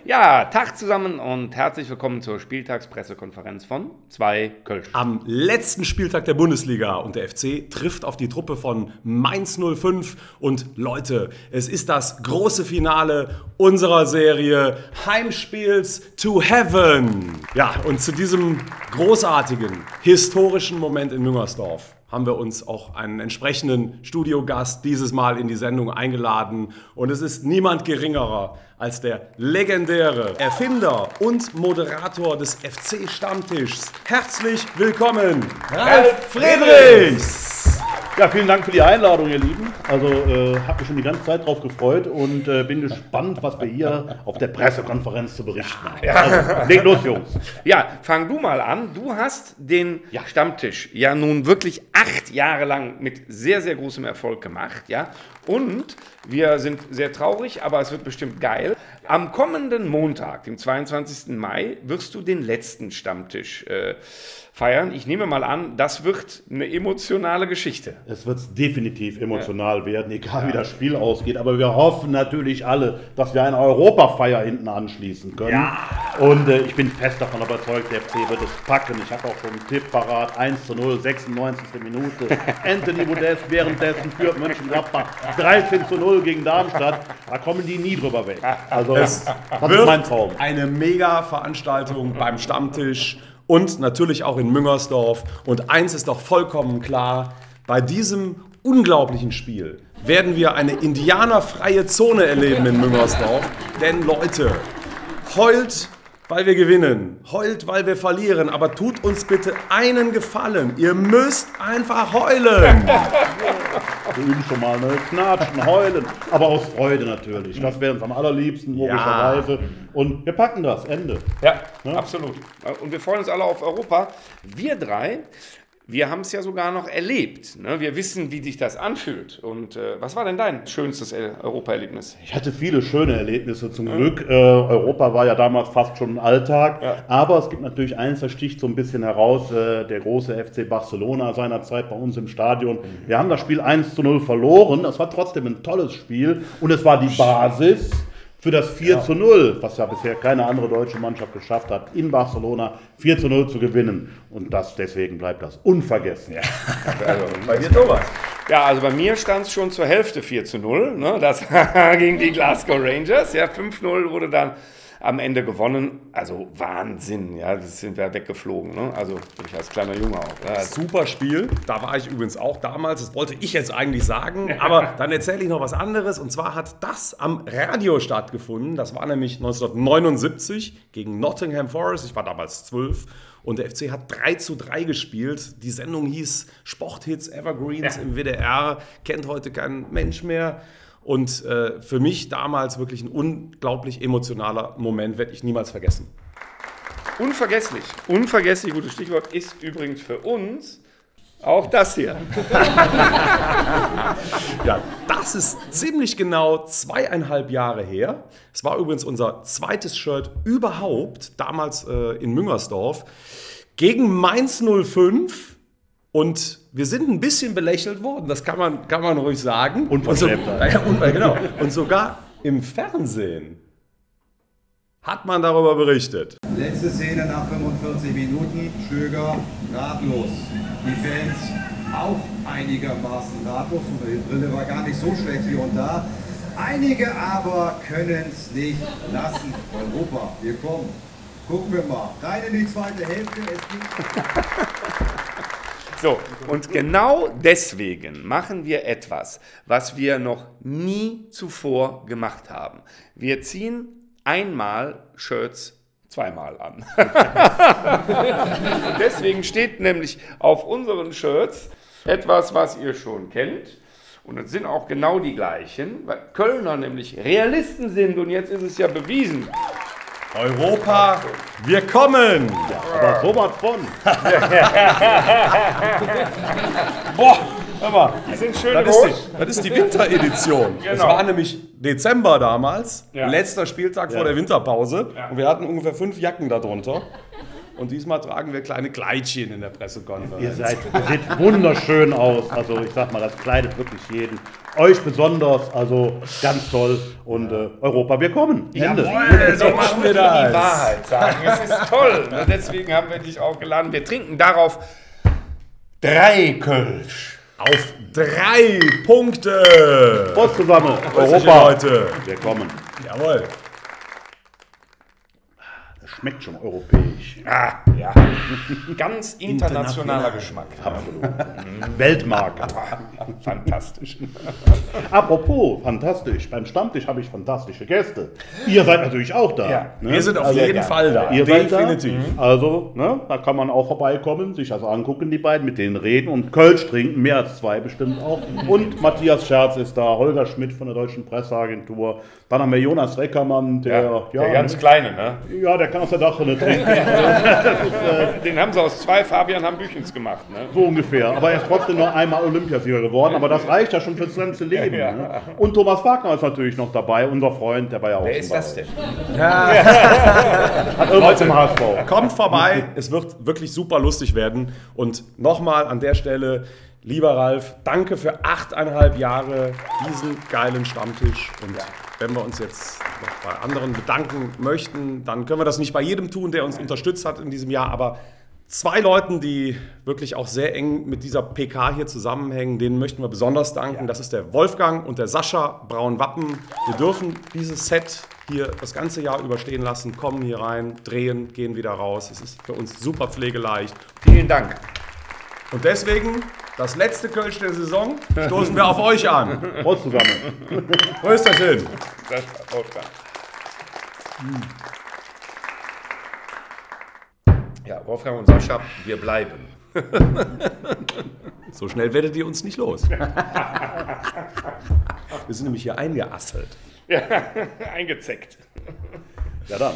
Ja, Tag zusammen und herzlich willkommen zur Spieltagspressekonferenz von 2 Kölsch. Am letzten Spieltag der Bundesliga und der FC trifft auf die Truppe von Mainz 05. Und Leute, es ist das große Finale unserer Serie Heimspiels to Heaven. Ja, und zu diesem großartigen, historischen Moment in Müngersdorf haben wir uns auch einen entsprechenden Studiogast dieses Mal in die Sendung eingeladen. Und es ist niemand geringerer als der legendäre Erfinder und Moderator des FC-Stammtischs. Herzlich willkommen, Ralf Friedrichs! Ja, vielen Dank für die Einladung, ihr Lieben. Also habe mich schon die ganze Zeit drauf gefreut und bin gespannt, was wir hier auf der Pressekonferenz zu berichten haben. Ja. Also, leg los, Jungs. Ja, fang du mal an. Du hast den Stammtisch ja nun wirklich 8 Jahre lang mit sehr, sehr großem Erfolg gemacht. Ja? Und wir sind sehr traurig, aber es wird bestimmt geil. Am kommenden Montag, dem 22. Mai, wirst du den letzten Stammtisch feiern. Ich nehme mal an, das wird eine emotionale Geschichte. Es wird definitiv emotional werden, egal wie das Spiel ausgeht. Aber wir hoffen natürlich alle, dass wir eine Europafeier hinten anschließen können. Ja. Und ich bin fest davon überzeugt, der FC wird es packen. Ich habe auch schon einen Tipp parat. 1:0, 96. Minute. Anthony Modest währenddessen führt Mönchengladbach 13:0 gegen Darmstadt. Da kommen die nie drüber weg. Also das ist mein Traum. Eine Mega-Veranstaltung beim Stammtisch. Und natürlich auch in Müngersdorf. Und eins ist doch vollkommen klar, bei diesem unglaublichen Spiel werden wir eine indianerfreie Zone erleben in Müngersdorf. Denn Leute, heult, weil wir gewinnen, heult, weil wir verlieren, aber tut uns bitte einen Gefallen. Ihr müsst einfach heulen. Wir üben schon mal, ne? Knatschen, heulen, aber aus Freude natürlich. Das wäre uns am allerliebsten, logischerweise. Ja. Und wir packen das, Ende. Ja, ne? Absolut. Und wir freuen uns alle auf Europa. Wir drei, wir haben es ja sogar noch erlebt. Ne? Wir wissen, wie sich das anfühlt. Und was war denn dein schönstes Europa-Erlebnis? Ich hatte viele schöne Erlebnisse zum Glück. Europa war ja damals fast schon ein Alltag. Ja. Aber es gibt natürlich eins, das sticht so ein bisschen heraus. Der große FC Barcelona seinerzeit bei uns im Stadion. Wir haben das Spiel 1:0 verloren. Das war trotzdem ein tolles Spiel. Und es war die Basis für das 4:0, was ja bisher keine andere deutsche Mannschaft geschafft hat, in Barcelona 4:0 zu gewinnen. Und deswegen bleibt das unvergessen. Ja. Also, bei dir, Thomas? Ja, also bei mir stand es schon zur Hälfte 4:0. Ne? Das gegen die Glasgow Rangers. Ja, 5:0 wurde dann am Ende gewonnen. Also Wahnsinn, ja, das sind wir weggeflogen. Ne? Also ich als kleiner Junge auch. Ja. Super Spiel, da war ich übrigens auch damals, das wollte ich jetzt eigentlich sagen, aber dann erzähle ich noch was anderes. Und zwar hat das am Radio stattgefunden, das war nämlich 1979 gegen Nottingham Forest, ich war damals 12. Und der FC hat 3:3 gespielt. Die Sendung hieß Sporthits Evergreens im WDR, kennt heute kein Mensch mehr. Und für mich damals wirklich ein unglaublich emotionaler Moment, werde ich niemals vergessen. Unvergesslich. Unvergesslich, gutes Stichwort, ist übrigens für uns auch das hier. Ja, das ist ziemlich genau 2,5 Jahre her. Es war übrigens unser zweites Shirt überhaupt, damals in Müngersdorf, gegen Mainz 05. Und wir sind ein bisschen belächelt worden, das kann man ruhig sagen. Genau. Und sogar im Fernsehen hat man darüber berichtet. Letzte Szene nach 45 Minuten, Stöger ratlos. Die Fans auch einigermaßen ratlos und die Brille war gar nicht so schlecht wie und da. Einige aber können es nicht lassen. Europa, wir kommen. Gucken wir mal. Rein in die zweite Hälfte. Es geht. So, und genau deswegen machen wir etwas, was wir noch nie zuvor gemacht haben. Wir ziehen einmal Shirts zweimal an. Deswegen steht nämlich auf unseren Shirts etwas, was ihr schon kennt. Und es sind auch genau die gleichen, weil Kölner nämlich Realisten sind und jetzt ist es ja bewiesen. Europa, wir kommen! Ja, aber sowas von! Boah, hör mal, die sind schön rot. Das ist die Winteredition. Genau. Es war nämlich Dezember damals, ja. Letzter Spieltag vor der Winterpause. Ja. Und wir hatten ungefähr 5 Jacken darunter. und diesmal tragen wir kleine Kleidchen in der Pressekonferenz. Ihr seht wunderschön aus. Also ich sag mal, das kleidet wirklich jeden. Euch besonders, also ganz toll. Und Europa, wir kommen. Ende. So machen wir das. Die Wahrheit sagen. Es ist toll. Deswegen haben wir dich auch geladen. Wir trinken darauf 3 Kölsch. Auf 3 Punkte. Prost zusammen. Europa, Europa, Leute. wir kommen. Jawohl. Das schmeckt schon europäisch. Ah, ja. Ganz internationaler Geschmack. Absolut. Weltmarke. Fantastisch. Apropos, fantastisch. Beim Stammtisch habe ich fantastische Gäste. Ihr seid natürlich auch da. Ja. Ne? Wir sind auf Also, jeden Fall da. Ihr seid Definitiv. da. Also, ne, da kann man auch vorbeikommen, sich das angucken, die beiden, mit denen reden und Kölsch trinken, mehr als 2 bestimmt auch. Und Matthias Scherz ist da, Holger Schmidt von der Deutschen Presseagentur. Dann haben wir Jonas Reckermann, der ganz Kleine, ne? Ja, der kann aus der Dachrinne trinken. Den haben sie aus 2 Fabian Hambüchens gemacht, ne? So ungefähr. Aber er ist trotzdem nur einmal Olympiasieger geworden. Aber das reicht ja schon fürs ganze Leben. Ja. Ne? Und Thomas Wagner ist natürlich noch dabei, unser Freund, der war ja auch Wer schon ist bei das euch. denn? Hat irgendwas im HSV. Kommt vorbei, es wird wirklich super lustig werden. Und nochmal an der Stelle, lieber Ralf, danke für 8,5 Jahre diesen geilen Stammtisch. Und wenn wir uns jetzt noch bei anderen bedanken möchten, dann können wir das nicht bei jedem tun, der uns unterstützt hat in diesem Jahr. Aber 2 Leuten, die wirklich auch sehr eng mit dieser PK hier zusammenhängen, denen möchten wir besonders danken. Das ist der Wolfgang und der Sascha Braun-Wappen. Wir dürfen dieses Set hier das ganze Jahr überstehen lassen, kommen hier rein, drehen, gehen wieder raus. Es ist für uns super pflegeleicht. Vielen Dank. Und deswegen, das letzte Kölsch der Saison, stoßen wir auf euch an. Prost zusammen. Prösterchen. Das war Wolfgang. Ja, Wolfgang und Sascha, wir bleiben. So schnell werdet ihr uns nicht los. Wir sind nämlich hier eingeasselt. Ja, eingezeckt. Ja dann.